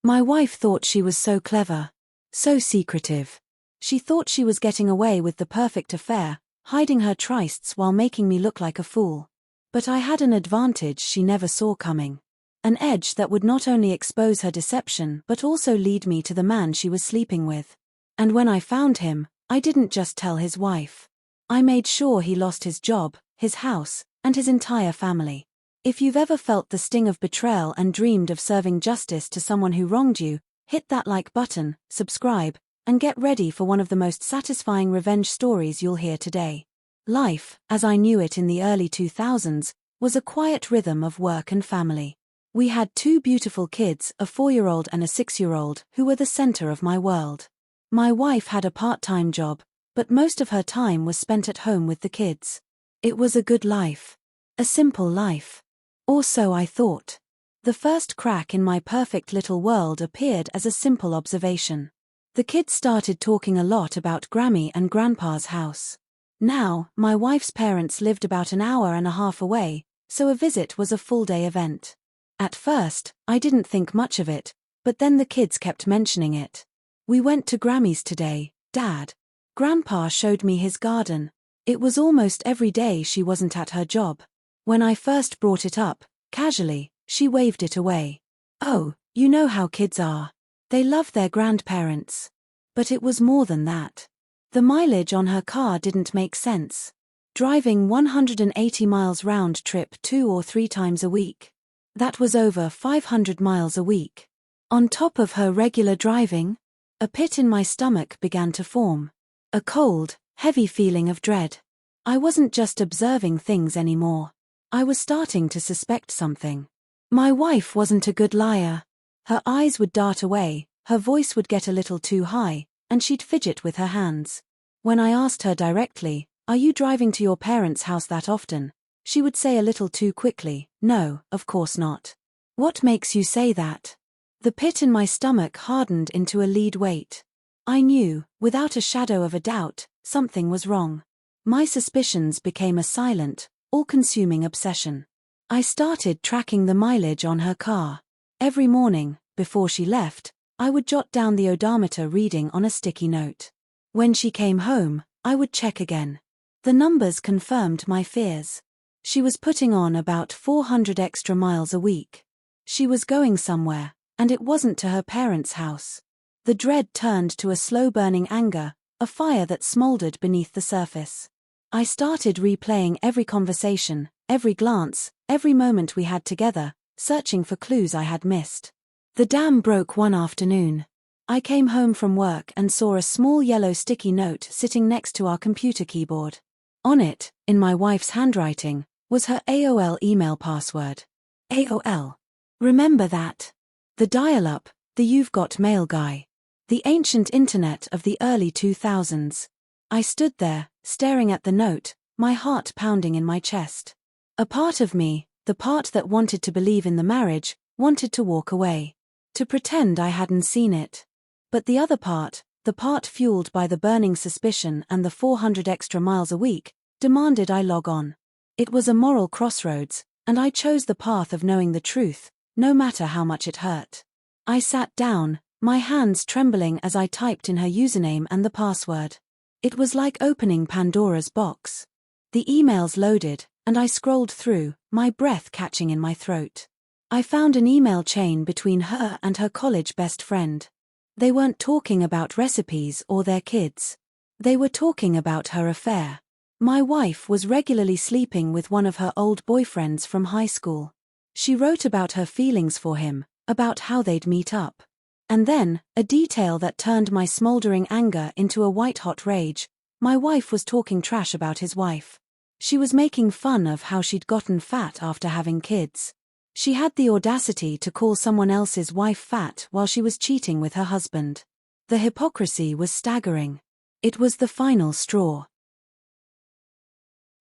My wife thought she was so clever, so secretive. She thought she was getting away with the perfect affair, hiding her trysts while making me look like a fool. But I had an advantage she never saw coming. An edge that would not only expose her deception but also lead me to the man she was sleeping with. And when I found him, I didn't just tell his wife. I made sure he lost his job, his house, and his entire family. If you've ever felt the sting of betrayal and dreamed of serving justice to someone who wronged you, hit that like button, subscribe, and get ready for one of the most satisfying revenge stories you'll hear today. Life, as I knew it in the early 2000s, was a quiet rhythm of work and family. We had two beautiful kids, a 4-year-old and a 6-year-old, who were the center of my world. My wife had a part-time job, but most of her time was spent at home with the kids. It was a good life. A simple life. Or so I thought. The first crack in my perfect little world appeared as a simple observation. The kids started talking a lot about Grammy and Grandpa's house. Now, my wife's parents lived about an hour and a half away, so a visit was a full-day event. At first, I didn't think much of it, but then the kids kept mentioning it. "We went to Grammy's today, Dad. Grandpa showed me his garden." It was almost every day she wasn't at her job. When I first brought it up, casually, she waved it away. "Oh, you know how kids are. They love their grandparents." But it was more than that. The mileage on her car didn't make sense. Driving 180 miles round trip 2 or 3 times a week. That was over 500 miles a week. On top of her regular driving, a pit in my stomach began to form. A cold, heavy feeling of dread. I wasn't just observing things anymore. I was starting to suspect something. My wife wasn't a good liar. Her eyes would dart away, her voice would get a little too high, and she'd fidget with her hands. When I asked her directly, "Are you driving to your parents' house that often?" she would say a little too quickly, "No, of course not." "What makes you say that?" The pit in my stomach hardened into a lead weight. I knew, without a shadow of a doubt, something was wrong. My suspicions became a silent, all-consuming obsession. I started tracking the mileage on her car. Every morning, before she left, I would jot down the odometer reading on a sticky note. When she came home, I would check again. The numbers confirmed my fears. She was putting on about 400 extra miles a week. She was going somewhere, and it wasn't to her parents' house. The dread turned to a slow-burning anger, a fire that smoldered beneath the surface. I started replaying every conversation, every glance, every moment we had together, searching for clues I had missed. The dam broke one afternoon. I came home from work and saw a small yellow sticky note sitting next to our computer keyboard. On it, in my wife's handwriting, was her AOL email password. AOL. Remember that? The dial-up, the "you've got mail" guy. The ancient internet of the early 2000s. I stood there, staring at the note, my heart pounding in my chest. A part of me, the part that wanted to believe in the marriage, wanted to walk away. To pretend I hadn't seen it. But the other part, the part fueled by the burning suspicion and the 400 extra miles a week, demanded I log on. It was a moral crossroads, and I chose the path of knowing the truth, no matter how much it hurt. I sat down, my hands trembling as I typed in her username and the password. It was like opening Pandora's box. The emails loaded, and I scrolled through, my breath catching in my throat. I found an email chain between her and her college best friend. They weren't talking about recipes or their kids. They were talking about her affair. My wife was regularly sleeping with one of her old boyfriends from high school. She wrote about her feelings for him, about how they'd meet up. And then, a detail that turned my smoldering anger into a white-hot rage, my wife was talking trash about his wife. She was making fun of how she'd gotten fat after having kids. She had the audacity to call someone else's wife fat while she was cheating with her husband. The hypocrisy was staggering. It was the final straw.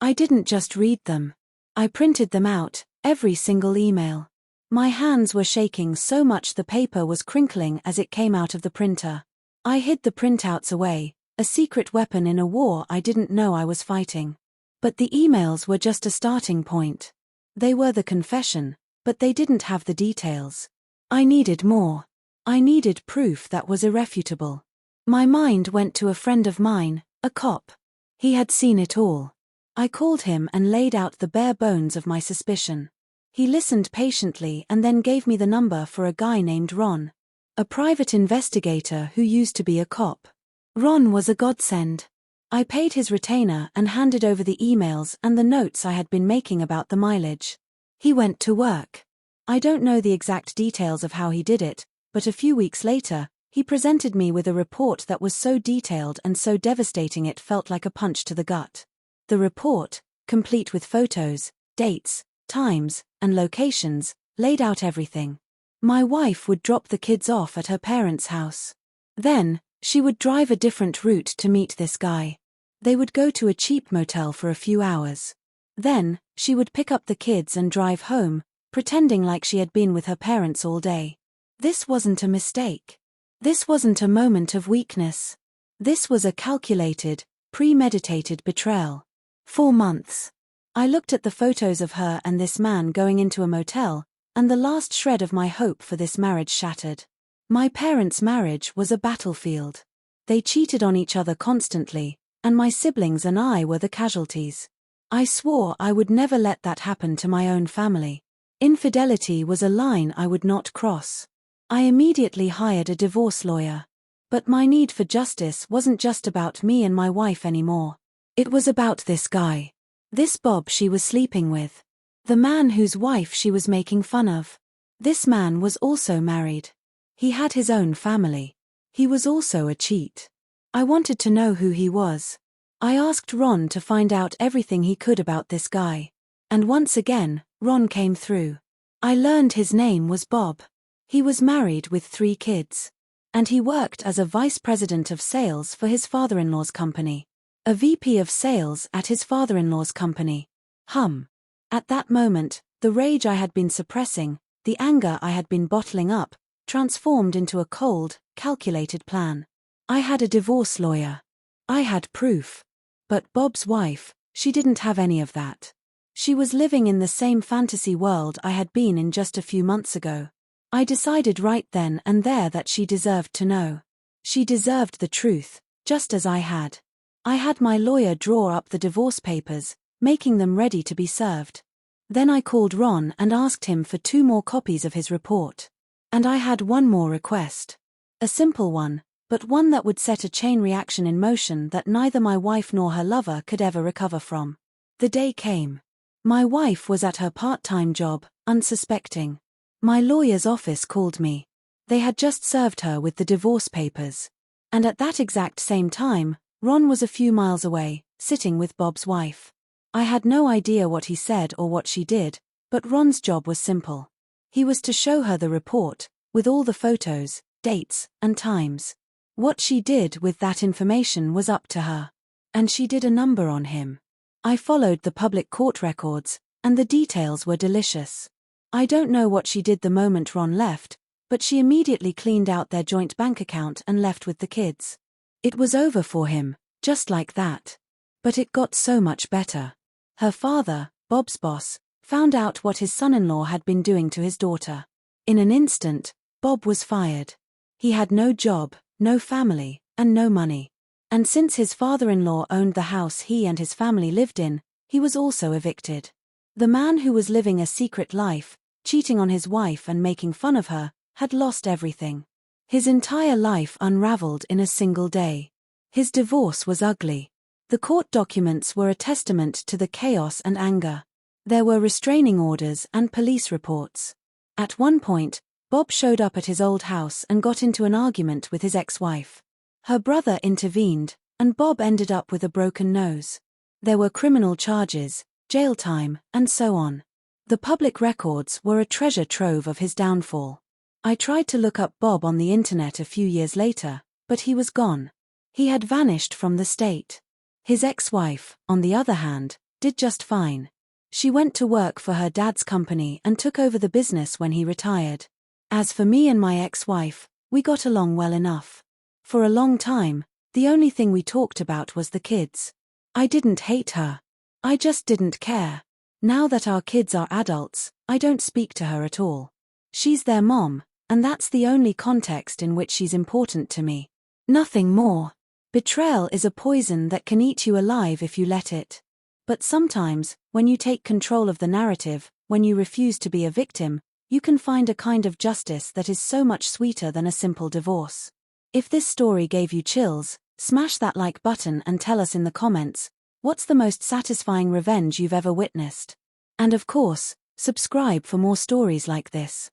I didn't just read them. I printed them out, every single email. My hands were shaking so much the paper was crinkling as it came out of the printer. I hid the printouts away, a secret weapon in a war I didn't know I was fighting. But the emails were just a starting point. They were the confession, but they didn't have the details. I needed more. I needed proof that was irrefutable. My mind went to a friend of mine, a cop. He had seen it all. I called him and laid out the bare bones of my suspicion. He listened patiently and then gave me the number for a guy named Ron, a private investigator who used to be a cop. Ron was a godsend. I paid his retainer and handed over the emails and the notes I had been making about the mileage. He went to work. I don't know the exact details of how he did it, but a few weeks later, he presented me with a report that was so detailed and so devastating it felt like a punch to the gut. The report, complete with photos, dates, times, and locations, laid out everything. My wife would drop the kids off at her parents' house. Then, she would drive a different route to meet this guy. They would go to a cheap motel for a few hours. Then, she would pick up the kids and drive home, pretending like she had been with her parents all day. This wasn't a mistake. This wasn't a moment of weakness. This was a calculated, premeditated betrayal. 4 months. I looked at the photos of her and this man going into a motel, and the last shred of my hope for this marriage shattered. My parents' marriage was a battlefield. They cheated on each other constantly, and my siblings and I were the casualties. I swore I would never let that happen to my own family. Infidelity was a line I would not cross. I immediately hired a divorce lawyer. But my need for justice wasn't just about me and my wife anymore. It was about this guy. This Bob she was sleeping with. The man whose wife she was making fun of. This man was also married. He had his own family. He was also a cheat. I wanted to know who he was. I asked Ron to find out everything he could about this guy. And once again, Ron came through. I learned his name was Bob. He was married with 3 kids. And he worked as a vice president of sales for his father-in-law's company. A VP of sales at his father-in-law's company. At that moment, the rage I had been suppressing, the anger I had been bottling up, transformed into a cold, calculated plan. I had a divorce lawyer. I had proof. But Bob's wife, she didn't have any of that. She was living in the same fantasy world I had been in just a few months ago. I decided right then and there that she deserved to know. She deserved the truth, just as I had. I had my lawyer draw up the divorce papers, making them ready to be served. Then I called Ron and asked him for 2 more copies of his report. And I had one more request. A simple one, but one that would set a chain reaction in motion that neither my wife nor her lover could ever recover from. The day came. My wife was at her part-time job, unsuspecting. My lawyer's office called me. They had just served her with the divorce papers. And at that exact same time, Ron was a few miles away, sitting with Bob's wife. I had no idea what he said or what she did, but Ron's job was simple. He was to show her the report, with all the photos, dates, and times. What she did with that information was up to her. And she did a number on him. I followed the public court records, and the details were delicious. I don't know what she did the moment Ron left, but she immediately cleaned out their joint bank account and left with the kids. It was over for him, just like that. But it got so much better. Her father, Bob's boss, found out what his son-in-law had been doing to his daughter. In an instant, Bob was fired. He had no job, no family, and no money. And since his father-in-law owned the house he and his family lived in, he was also evicted. The man who was living a secret life, cheating on his wife and making fun of her, had lost everything. His entire life unraveled in a single day. His divorce was ugly. The court documents were a testament to the chaos and anger. There were restraining orders and police reports. At one point, Bob showed up at his old house and got into an argument with his ex-wife. Her brother intervened, and Bob ended up with a broken nose. There were criminal charges, jail time, and so on. The public records were a treasure trove of his downfall. I tried to look up Bob on the internet a few years later, but he was gone. He had vanished from the state. His ex-wife, on the other hand, did just fine. She went to work for her dad's company and took over the business when he retired. As for me and my ex-wife, we got along well enough. For a long time, the only thing we talked about was the kids. I didn't hate her. I just didn't care. Now that our kids are adults, I don't speak to her at all. She's their mom, And that's the only context in which she's important to me. Nothing more. Betrayal is a poison that can eat you alive if you let it. But sometimes, when you take control of the narrative, when you refuse to be a victim, you can find a kind of justice that is so much sweeter than a simple divorce. If this story gave you chills, smash that like button and tell us in the comments, what's the most satisfying revenge you've ever witnessed? And of course, subscribe for more stories like this.